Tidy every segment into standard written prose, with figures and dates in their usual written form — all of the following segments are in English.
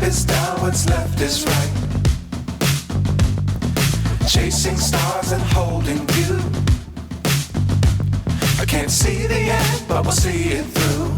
is down, what's left is right. Chasing stars and holding you. I can't see the end, but we'll see it through.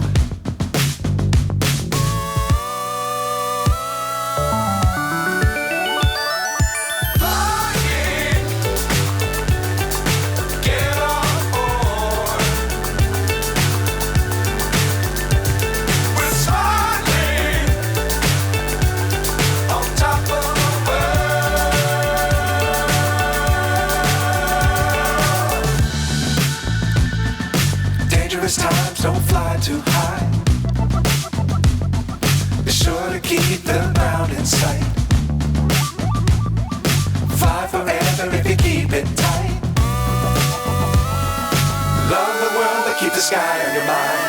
Times don't fly too high. Be sure to keep the ground in sight. Fly forever if you keep it tight. Love the world, but keep the sky on your mind.